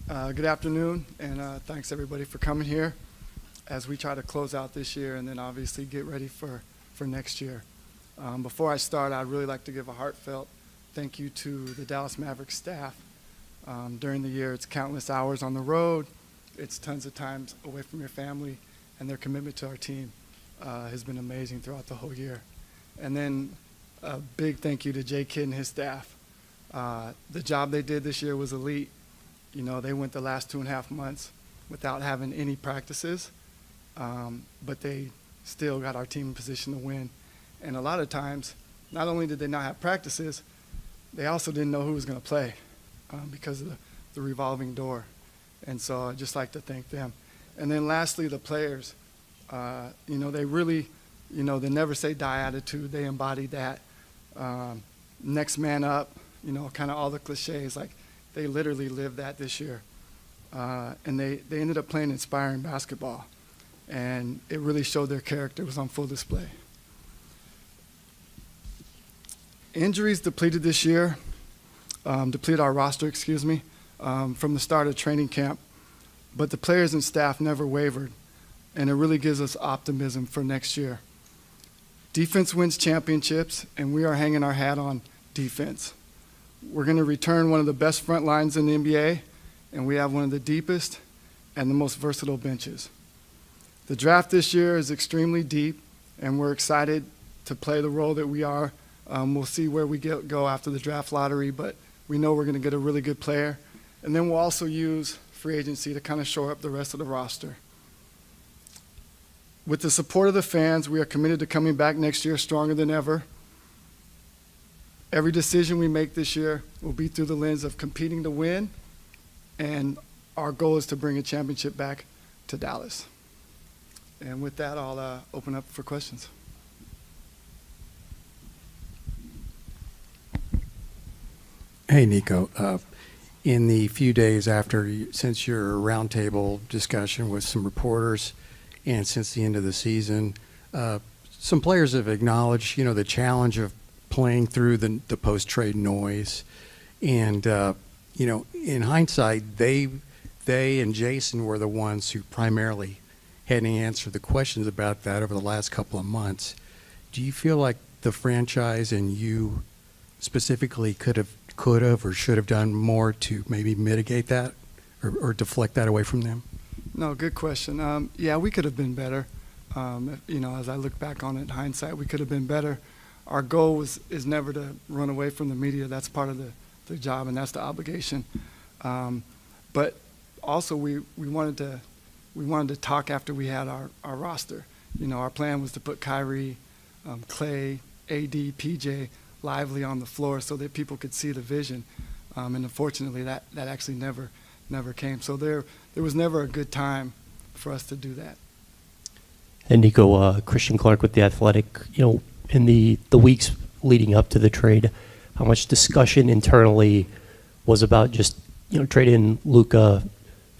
Good afternoon, and thanks everybody for coming here as we try to close out this year and then obviously get ready for next year. Before I start, I'd really like to give a heartfelt thank you to the Dallas Mavericks staff. During the year, it's countless hours on the road, it's tons of times away from your family, and their commitment to our team has been amazing throughout the whole year. And then a big thank you to Jay Kidd and his staff. The job they did this year was elite. You know, they went the last 2.5 months without having any practices, but they still got our team in position to win. And a lot of times, not only did they not have practices, they also didn't know who was going to play because of the revolving door. And so I'd just like to thank them. And then lastly, the players. You know, they really, you know, the never say die attitude, they embodied that. Next man up, you know, kind of all the cliches, like they literally lived that this year. And they ended up playing inspiring basketball. And it really showed their character. It was on full display. Injuries depleted this year, depleted our roster, from the start of training camp. But the players and staff never wavered. And it really gives us optimism for next year. Defense wins championships, and we are hanging our hat on defense. We're going to return one of the best front lines in the NBA, and we have one of the deepest and the most versatile benches. The draft this year is extremely deep, and we're excited to play the role that we are. We'll see where we go after the draft lottery, but we know we're going to get a really good player. And then we'll also use free agency to kind of shore up the rest of the roster. With the support of the fans, we are committed to coming back next year stronger than ever. Every decision we make this year will be through the lens of competing to win, and our goal is to bring a championship back to Dallas. And with that, I'll open up for questions. Hey, Nico. In the few days since your roundtable discussion with some reporters and since the end of the season, some players have acknowledged, you know, the challenge of playing through the post-trade noise. And, you know, in hindsight, they and Jason were the ones who primarily had to answer the questions about that over the last couple of months. Do you feel like the franchise and you specifically could have or should have done more to maybe mitigate that or deflect that away from them? No, good question. Yeah, we could have been better. You know, as I look back on it in hindsight, we could have been better. Our goal is never to run away from the media. That's part of the job, and that's the obligation. But also, we wanted to talk after we had our roster. You know, our plan was to put Kyrie, Clay, AD, PJ, Lively on the floor so that people could see the vision. And unfortunately, that actually never came. So there was never a good time for us to do that. And Nico, Christian Clark with The Athletic, you know, in the weeks leading up to the trade, how much discussion internally was about just, you know, trading Luca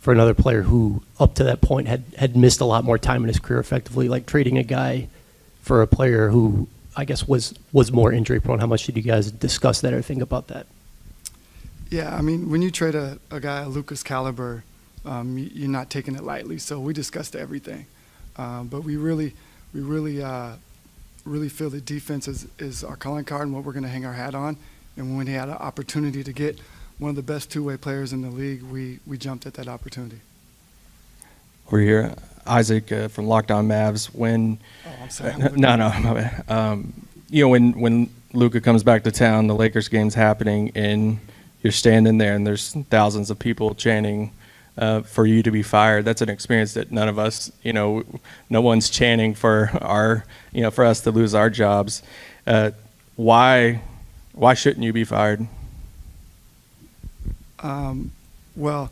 for another player who up to that point had missed a lot more time in his career effectively, like trading a guy for a player who I guess was more injury prone. How much did you guys discuss that or think about that? Yeah, I mean, when you trade a guy of Luca's caliber, you're not taking it lightly. So we discussed everything, but we really feel that defense is our calling card and what we're going to hang our hat on. And when we had an opportunity to get one of the best two-way players in the league, we jumped at that opportunity. We're here, Isaac from Locked On Mavs. When I'm sorry. No, my bad. You know, when Luka comes back to town, the Lakers game's happening, and you're standing there, and there's thousands of people chanting for you to be fired. That's an experience that none of us, you know, no one's chanting for for us to lose our jobs. Why shouldn't you be fired? Well,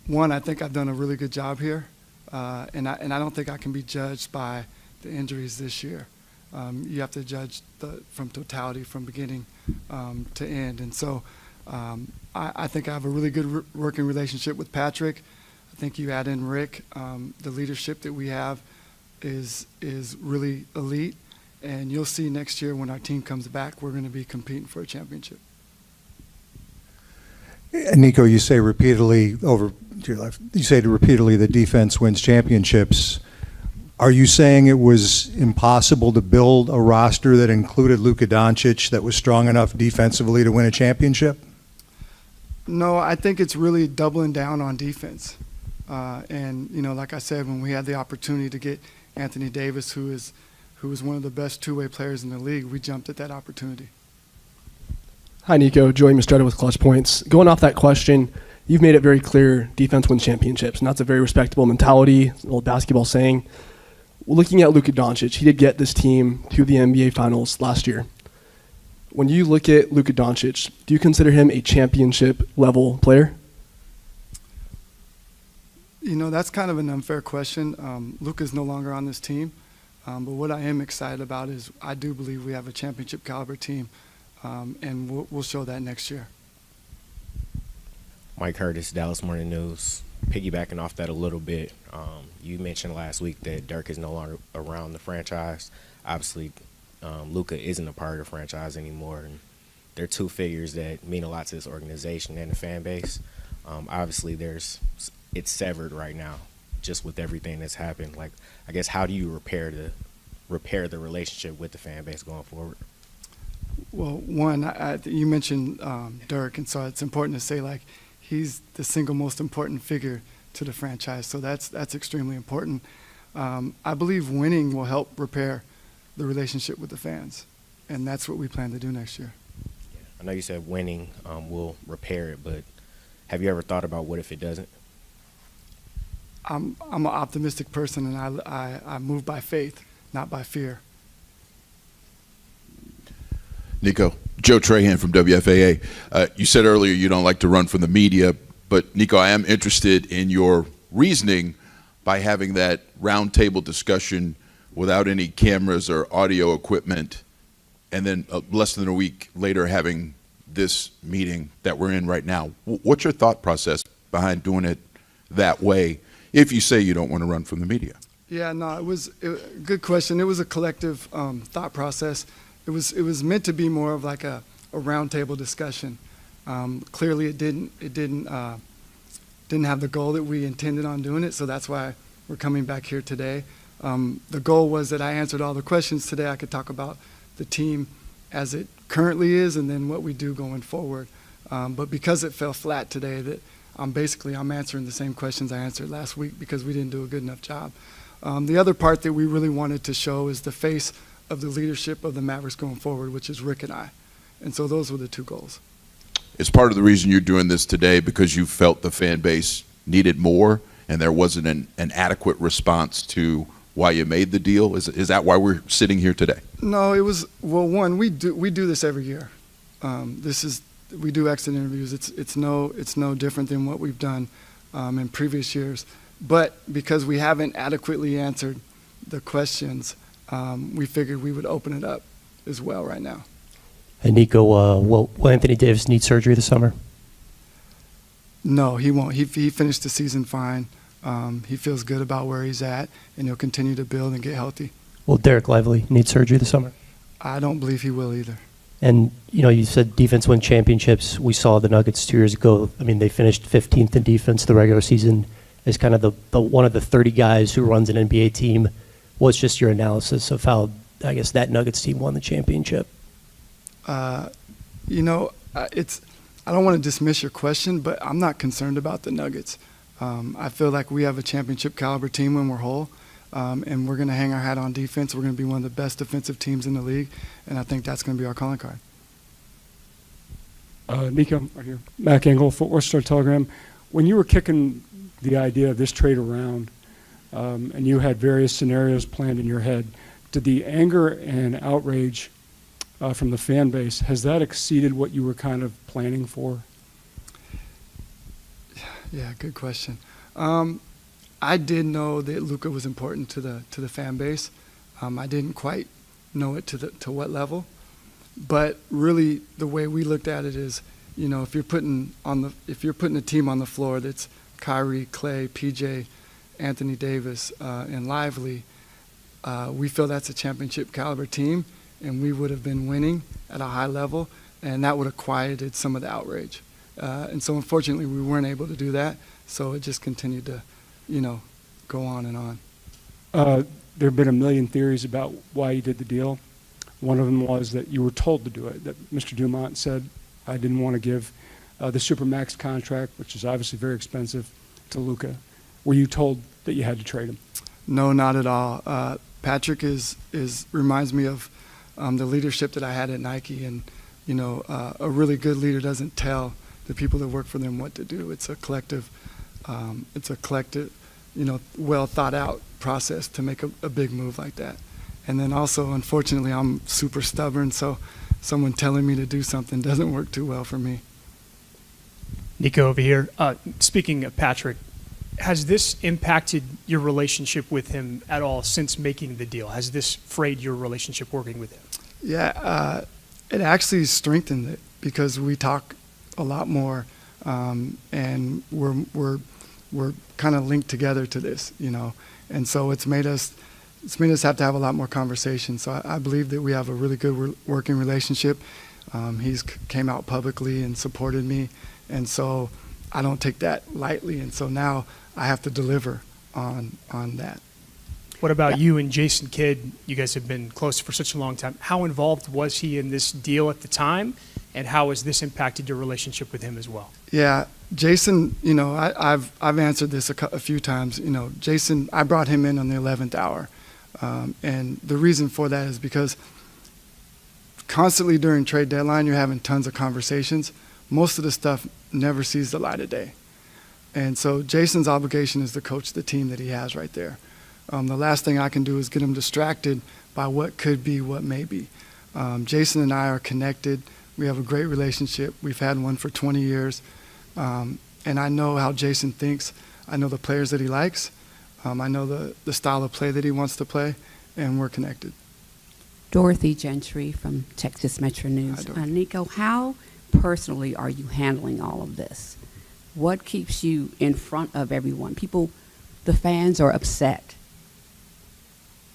one, I think I've done a really good job here, and I don't think I can be judged by the injuries this year. You have to judge from totality, from beginning to end, and so I think I have a really good working relationship with Patrick. I think you add in Rick, the leadership that we have is really elite, and you'll see next year when our team comes back, we're going to be competing for a championship. Nico, you say repeatedly over to your left. You say repeatedly that defense wins championships. Are you saying it was impossible to build a roster that included Luka Dončić that was strong enough defensively to win a championship? No, I think it's really doubling down on defense. And, you know, like I said, when we had the opportunity to get Anthony Davis, who is one of the best two-way players in the league, we jumped at that opportunity. Hi, Nico. Joey Mastretta with Clutch Points. Going off that question, you've made it very clear defense wins championships, and that's a very respectable mentality, an old basketball saying. Looking at Luka Dončić, he did get this team to the NBA Finals last year. When you look at Luka Dončić, do you consider him a championship-level player? You know, that's kind of an unfair question. Luka's no longer on this team. But what I am excited about is I do believe we have a championship caliber team, and we'll show that next year. Mike Curtis, Dallas Morning News. Piggybacking off that a little bit, you mentioned last week that Dirk is no longer around the franchise. Obviously, Luka isn't a part of the franchise anymore. And they're two figures that mean a lot to this organization and the fan base. Obviously, it's severed right now, just with everything that's happened. Like, I guess, how do you repair the relationship with the fan base going forward? Well, one, you mentioned Dirk, and so it's important to say, like, he's the single most important figure to the franchise, so that's extremely important. I believe winning will help repair the relationship with the fans, and that's what we plan to do next year. Yeah. I know you said winning will repair it, but have you ever thought about what if it doesn't? I'm an optimistic person, and I move by faith, not by fear. Nico, Joe Trahan from WFAA. You said earlier you don't like to run from the media, but Nico, I am interested in your reasoning by having that roundtable discussion without any cameras or audio equipment, and then less than a week later having this meeting that we're in right now. What's your thought process behind doing it that way if you say you don't want to run from the media? Yeah, no, it was a good question. It was a collective thought process. It was meant to be more of like a roundtable discussion. Clearly, it didn't have the goal that we intended on doing it, so that's why we're coming back here today. The goal was that I answered all the questions today. I could talk about the team as it currently is and then what we do going forward. But because it fell flat today, that I'm answering the same questions I answered last week because we didn't do a good enough job. The other part that we really wanted to show is the face of the leadership of the Mavericks going forward, which is Rick and I. And so those were the two goals. Is part of the reason you're doing this today because you felt the fan base needed more and there wasn't an adequate response to why you made the deal? Is that why we're sitting here today? No, it was, well, one, we do this every year. We do exit interviews. It's no different than what we've done in previous years. But because we haven't adequately answered the questions, we figured we would open it up as well right now. And Nico, will Anthony Davis need surgery this summer? No, he won't. He finished the season fine. He feels good about where he's at, and he'll continue to build and get healthy. Will Derek Lively need surgery this summer? I don't believe he will either. And, you know, you said defense win championships. We saw the Nuggets 2 years ago. I mean, they finished 15th in defense the regular season as kind of the one of the 30 guys who runs an NBA team. What's just your analysis of how, I guess, that Nuggets team won the championship? You know, I don't want to dismiss your question, but I'm not concerned about the Nuggets. I feel like we have a championship caliber team when we're whole, and we're going to hang our hat on defense. We're going to be one of the best defensive teams in the league, and I think that's going to be our calling card. Nico, right here. Mac Engel, Fort Worth Star-Telegram. When you were kicking the idea of this trade around, and you had various scenarios planned in your head, did the anger and outrage from the fan base, has that exceeded what you were kind of planning for? Yeah, good question. I did know that Luka was important to the fan base. I didn't quite know it to what level, but really the way we looked at it is, you know, if you're putting a team on the floor that's Kyrie, Clay, PJ, Anthony Davis, and Lively, we feel that's a championship caliber team, and we would have been winning at a high level, and that would have quieted some of the outrage. And so unfortunately we weren't able to do that. So it just continued to, go on and on. There have been a million theories about why you did the deal. One of them was that you were told to do it, that Mr. Deont said, I didn't want to give the Supermax contract, which is obviously very expensive, to Luca. Were you told that you had to trade him? No, not at all. Patrick reminds me of the leadership that I had at Nike, and a really good leader doesn't tell the people that work for them what to do. It's a collective, well thought out process to make a big move like that. And then also, unfortunately, I'm super stubborn, so someone telling me to do something doesn't work too well for me. Nico over here. Speaking of Patrick, has this impacted your relationship with him at all since making the deal? Has this frayed your relationship working with him? Yeah, it actually strengthened it because we talk a lot more, and we're kind of linked together to this, and so it's made us have to have a lot more conversation. So I believe that we have a really good working relationship. He's came out publicly and supported me, and so I don't take that lightly. And so now I have to deliver on that. What about you and Jason Kidd? You guys have been close for such a long time. How involved was he in this deal at the time, and how has this impacted your relationship with him as well? Yeah, Jason, I've answered this a few times. Jason, I brought him in on the 11th hour. And the reason for that is because constantly during trade deadline, you're having tons of conversations. Most of the stuff never sees the light of day. And so Jason's obligation is to coach the team that he has right there. The last thing I can do is get him distracted by what could be, what may be. Jason and I are connected. We have a great relationship. We've had one for 20 years. And I know how Jason thinks. I know the players that he likes. I know the style of play that he wants to play, and we're connected. Dorothy Gentry from Texas Metro News. Nico, how personally are you handling all of this? What keeps you in front of everyone? People, the fans are upset,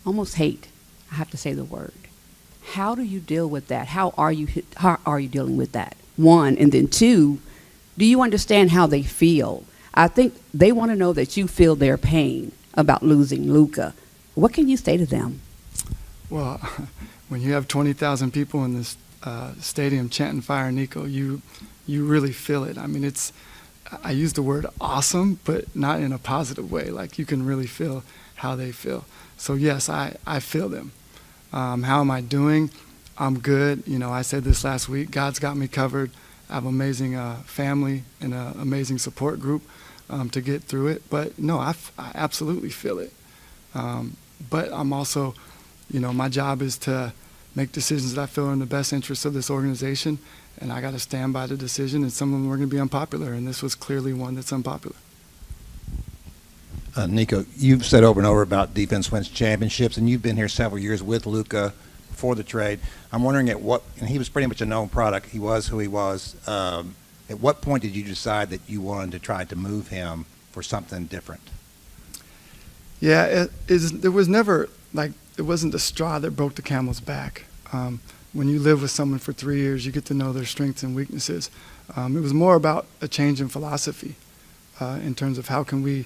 almost hate. I have to say the word. How do you deal with that? How are you dealing with that? One, and then two, do you understand how they feel? I think they want to know that you feel their pain about losing Luca. What can you say to them? Well, when you have 20,000 people in this stadium chanting "Fire Nico," you really feel it. I mean, I use the word awesome, but not in a positive way. Like, you can really feel how they feel. So yes, I feel them. How am I doing? I'm good. I said this last week. God's got me covered. I have an amazing family and an amazing support group to get through it. But no, I absolutely feel it. But I'm also, my job is to make decisions that I feel are in the best interest of this organization, and I got to stand by the decision, and some of them are going to be unpopular, and this was clearly one that's unpopular. Nico, you've said over and over about defense wins championships, and you've been here several years with Luca before the trade. I'm wondering and he was pretty much a known product. He was who he was. At what point did you decide that you wanted to try to move him for something different? Yeah, there was never, it wasn't the straw that broke the camel's back. When you live with someone for 3 years, you get to know their strengths and weaknesses. It was more about a change in philosophy in terms of how can we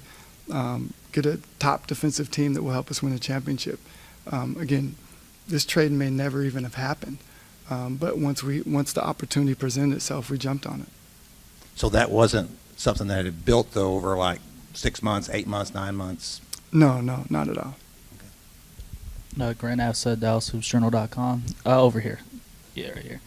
get a top defensive team that will help us win a championship. Again, this trade may never even have happened, but once the opportunity presented itself, we jumped on it. So that wasn't something that had built though over 6 months, 8 months, 9 months? No, not at all. Grant Assad, DallasHoopsJournal.com. Over here. Yeah, right here.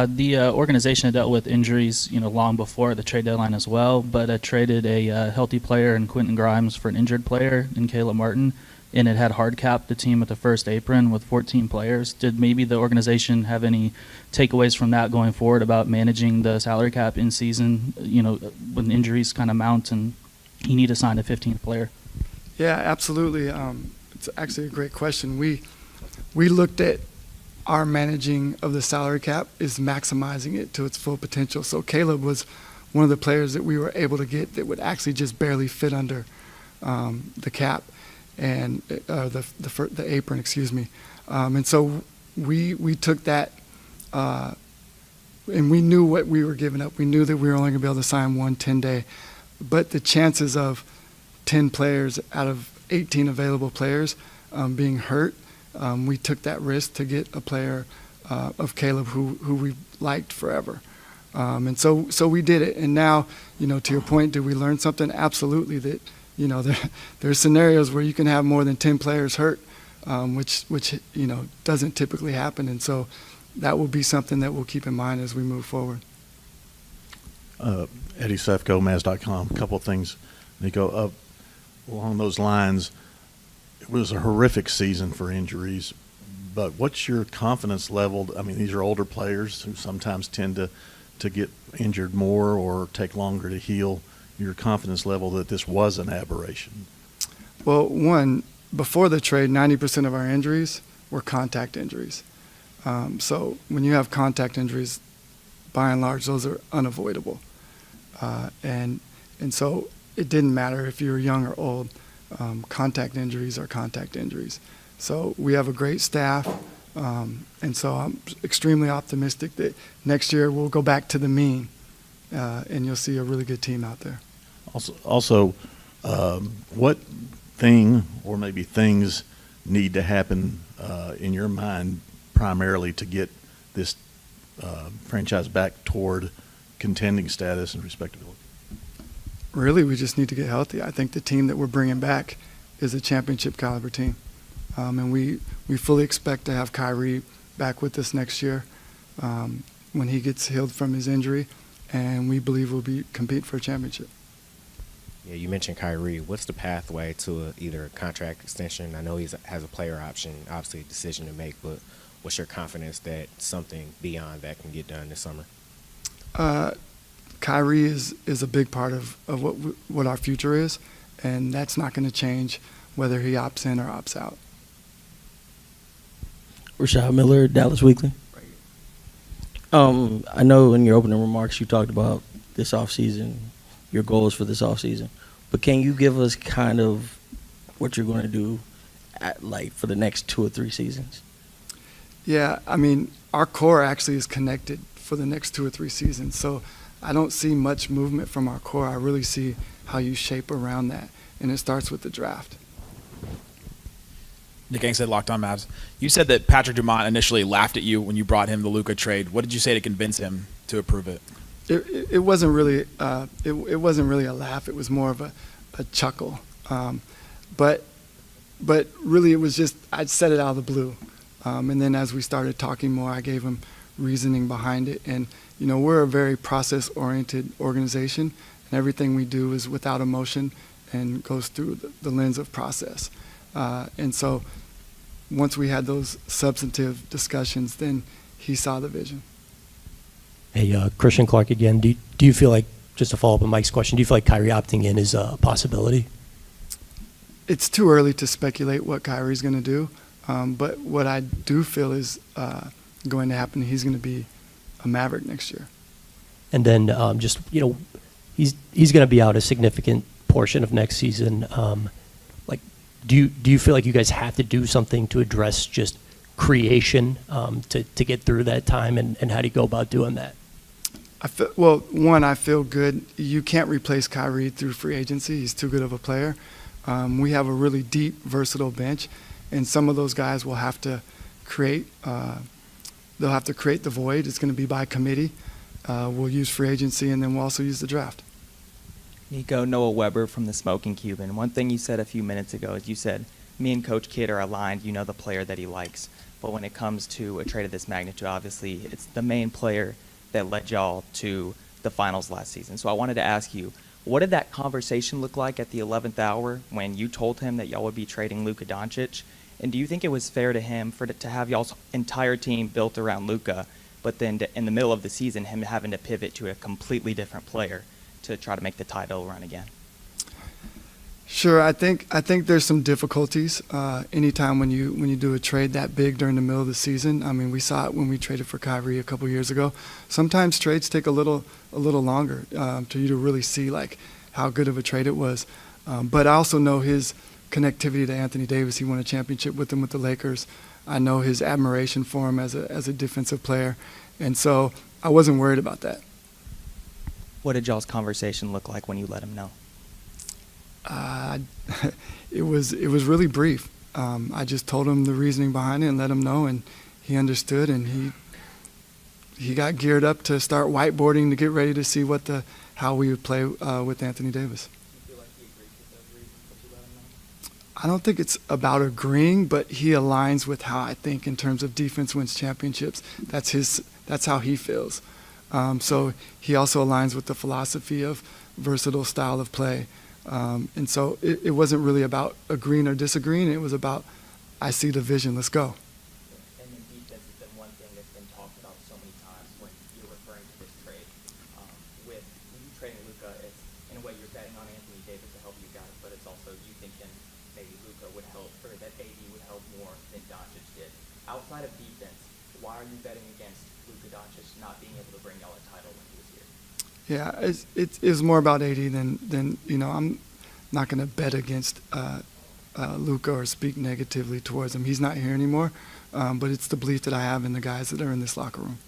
The organization had dealt with injuries, long before the trade deadline as well, but traded a healthy player in Quentin Grimes for an injured player in Caleb Martin, and it had hard capped the team at the first apron with 14 players. Did maybe the organization have any takeaways from that going forward about managing the salary cap in season, when injuries kind of mount and you need to sign a 15th player? Yeah, absolutely. It's actually a great question. We looked at our managing of the salary cap is maximizing it to its full potential. So Caleb was one of the players that we were able to get that would actually just barely fit under the cap and the apron, excuse me. And so we took that and we knew what we were giving up. We knew that we were only going to be able to sign one 10-day. But the chances of 10 players out of 18 available players being hurt, we took that risk to get a player of Caleb who we liked forever. And so we did it. And now, to your point, did we learn something? Absolutely. That, there's scenarios where you can have more than 10 players hurt, which doesn't typically happen. And so that will be something that we'll keep in mind as we move forward. Eddie Sefko, Maz.com. A couple of things, Nico. Along those lines, it was a horrific season for injuries, but what's your confidence level? I mean, these are older players who sometimes tend to get injured more or take longer to heal. Your confidence level that this was an aberration? Well, one, before the trade, 90% of our injuries were contact injuries. So when you have contact injuries, by and large, those are unavoidable. And so it didn't matter if you were young or old. Contact injuries are contact injuries. So we have a great staff, and so I'm extremely optimistic that next year we'll go back to the mean, and you'll see a really good team out there. Also, what thing or maybe things need to happen in your mind primarily to get this franchise back toward contending status and respectability? Really, we just need to get healthy. I think the team that we're bringing back is a championship caliber team. And we fully expect to have Kyrie back with us next year when he gets healed from his injury, and we believe we'll compete for a championship. Yeah, you mentioned Kyrie. What's the pathway to either a contract extension? I know he has a player option, obviously a decision to make, but what's your confidence that something beyond that can get done this summer? Kyrie is a big part of what our future is, and that's not going to change whether he opts in or opts out. Rashad Miller, Dallas Weekly. I know in your opening remarks you talked about this offseason, your goals for this offseason, but can you give us kind of what you're going to do for the next 2 or 3 seasons? Yeah, I mean, our core actually is connected for the next 2 or 3 seasons, so I don't see much movement from our core. I really see how you shape around that, and it starts with the draft. Nick Angstead, Locked On Mavs. You said that Patrick Dumont initially laughed at you when you brought him the Luka trade. What did you say to convince him to approve it? It wasn't really it wasn't really a laugh. It was more of a chuckle. But really, it was just I'd said it out of the blue, and then as we started talking more, I gave him reasoning behind it. And we're a very process-oriented organization, and everything we do is without emotion and goes through the lens of process. And so once we had those substantive discussions, then he saw the vision. Hey, Christian Clark again. Do you feel like, just to follow up on Mike's question, do you feel like Kyrie opting in is a possibility? It's too early to speculate what Kyrie's going to do, but what I do feel is going to happen. He's going to be a Maverick next year. And then he's going to be out a significant portion of next season. Do you feel like you guys have to do something to address just creation to get through that time, and how do you go about doing that? I feel good. You can't replace Kyrie through free agency. He's too good of a player. We have a really deep, versatile bench, and some of those guys will have to create. They'll have to create the void. It's going to be by committee. We'll use free agency, and then we'll also use the draft. Nico, Noah Weber from the Smoking Cuban. One thing you said a few minutes ago is you said, me and Coach Kidd are aligned, you know the player that he likes. But when it comes to a trade of this magnitude, obviously, it's the main player that led y'all to the finals last season. So I wanted to ask you, what did that conversation look like at the 11th hour when you told him that y'all would be trading Luka Dončić? And do you think it was fair to him to have y'all's entire team built around Luka, but then in the middle of the season, him having to pivot to a completely different player to try to make the title run again? Sure, I think there's some difficulties anytime when you do a trade that big during the middle of the season. I mean, we saw it when we traded for Kyrie a couple years ago. Sometimes trades take a little longer for you to really see like how good of a trade it was. But I also know his connectivity to Anthony Davis. He won a championship with him with the Lakers. I know his admiration for him as a defensive player, and so I wasn't worried about that. What did y'all's conversation look like when you let him know? It was really brief. I just told him the reasoning behind it and let him know, and he understood, and he got geared up to start whiteboarding to get ready to see how we would play with Anthony Davis. I don't think it's about agreeing, but he aligns with how I think in terms of defense wins championships. That's how he feels. So he also aligns with the philosophy of versatile style of play. And so it wasn't really about agreeing or disagreeing. It was about, I see the vision, let's go. And then defense has been one thing that's been talked about so many times when you're referring to this trade. When you trading Luca, it's in a way you're betting on Anthony Davis to help you guys, but it's also you thinking maybe Luca would help, or that AD would help more than Doncic did. Outside of defense, why are you betting against Luka Dončić not being able to bring y'all a title when he was here? Yeah, it's more about AD than I'm not going to bet against Luca or speak negatively towards him. He's not here anymore, but it's the belief that I have in the guys that are in this locker room.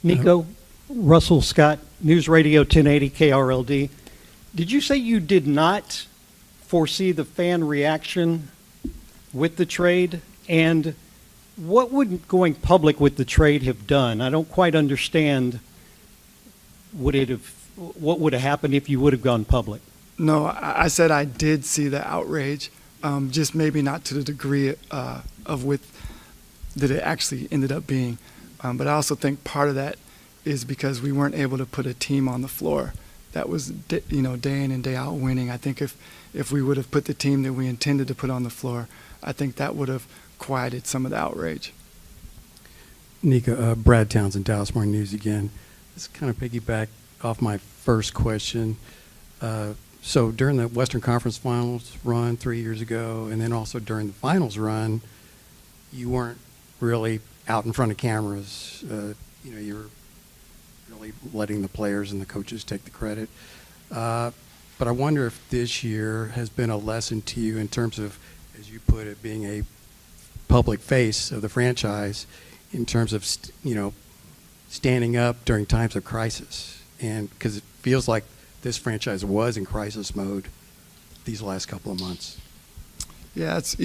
NICO, Russell Scott, News Radio 1080 KRLD. Did you say you did not foresee the fan reaction with the trade? And what would going public with the trade have done? I don't quite understand. What would have happened if you would have gone public? No, I said I did see the outrage, just maybe not to the degree that it actually ended up being. But I also think part of that is because we weren't able to put a team on the floor that was day in and day out winning. I think if we would have put the team that we intended to put on the floor, I think that would have quieted some of the outrage. NICO, Brad Townsend, Dallas Morning News again. This kind of piggyback off my first question. So during the Western Conference Finals run 3 years ago, and then also during the Finals run, you weren't really out in front of cameras. You were really letting the players and the coaches take the credit. But I wonder if this year has been a lesson to you in terms of, as you put it, being a public face of the franchise, in terms of standing up during times of crisis, and because it feels like this franchise was in crisis mode these last couple of months. Yeah, it's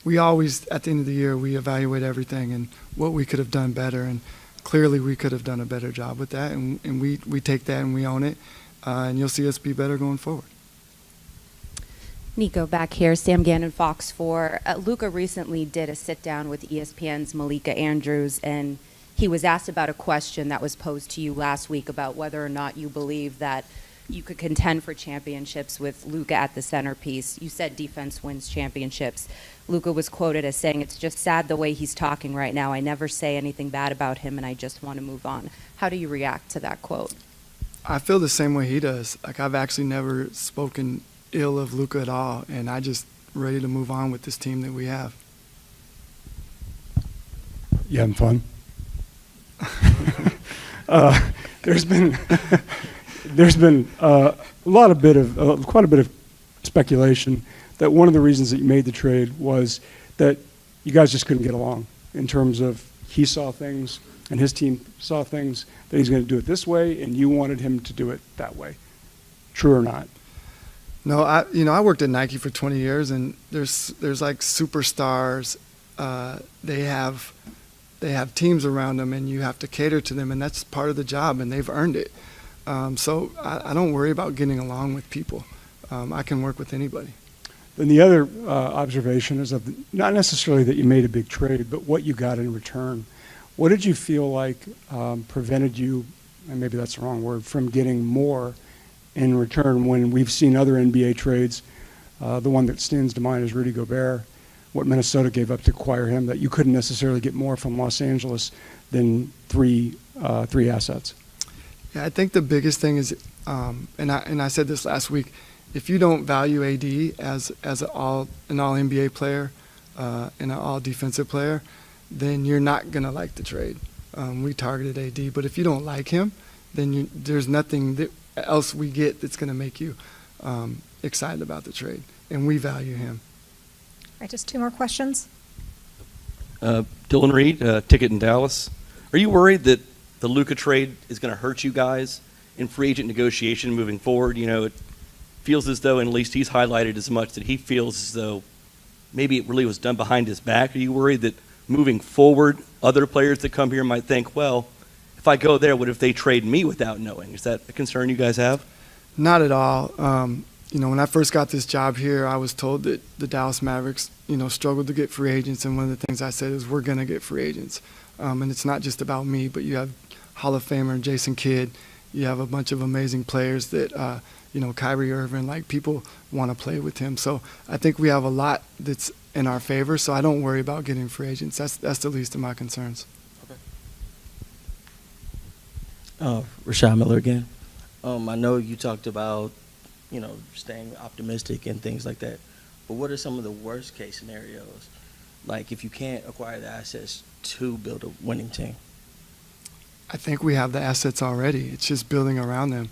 we always at the end of the year we evaluate everything and what we could have done better, and clearly we could have done a better job with that, and we take that and we own it, and you'll see us be better going forward. NICO, back here. Sam Gannon, Fox 4. Luca recently did a sit-down with ESPN's Malika Andrews, and he was asked about a question that was posed to you last week about whether or not you believe that you could contend for championships with Luca at the centerpiece. You said defense wins championships. Luca was quoted as saying, "It's just sad the way he's talking right now. I never say anything bad about him, and I just want to move on." How do you react to that quote? I feel the same way he does. Like, I've actually never spoken ill of Luca at all, and I just ready to move on with this team that we have. You having fun? There's been quite a bit of speculation that one of the reasons that you made the trade was that you guys just couldn't get along in terms of he saw things and his team saw things that he's going to do it this way, and you wanted him to do it that way. True or not? No, I worked at Nike for 20 years, and there's like superstars. They have teams around them, and you have to cater to them, and that's part of the job, and they've earned it. So I don't worry about getting along with people. I can work with anybody. Then the other observation is not necessarily that you made a big trade, but what you got in return. What did you feel like prevented you, and maybe that's the wrong word, from getting more in return when we've seen other NBA trades? The one that stands to mind is Rudy Gobert, what Minnesota gave up to acquire him, that you couldn't necessarily get more from Los Angeles than three assets. Yeah, I think the biggest thing is, and I said this last week, if you don't value AD as an all NBA player and an all defensive player, then you're not gonna like the trade. We targeted AD, but if you don't like him, then there's nothing else we get that's gonna make you excited about the trade, and we value him. All right, just two more questions. Dylan Reed, ticket in Dallas. Are you worried that the Luka trade is going to hurt you guys in free agent negotiation moving forward? You know, it feels as though, and at least he's highlighted as much, that he feels as though maybe it really was done behind his back. Are you worried that moving forward, other players that come here might think, well, if I go there, what if they trade me without knowing? Is that a concern you guys have? Not at all. You know, when I first got this job here, I was told that the Dallas Mavericks, you know, struggled to get free agents, and one of the things I said is we're going to get free agents. And it's not just about me, but you have Hall of Famer Jason Kidd. You have a bunch of amazing players that, you know, Kyrie Irving, like people want to play with him. So I think we have a lot that's in our favor, so I don't worry about getting free agents. That's the least of my concerns. Rashad Miller again. I know you talked about, you know, staying optimistic and things like that, but what are some of the worst case scenarios? Like if you can't acquire the assets to build a winning team? I think we have the assets already. It's just building around them.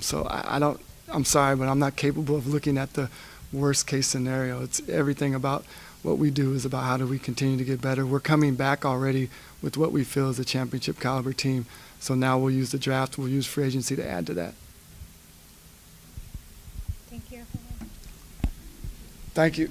So I'm sorry, but I'm not capable of looking at the worst case scenario. It's everything about what we do is about how do we continue to get better. We're coming back already with what we feel is a championship caliber team. So now we'll use the draft, we'll use free agency to add to that. Thank you. Thank you.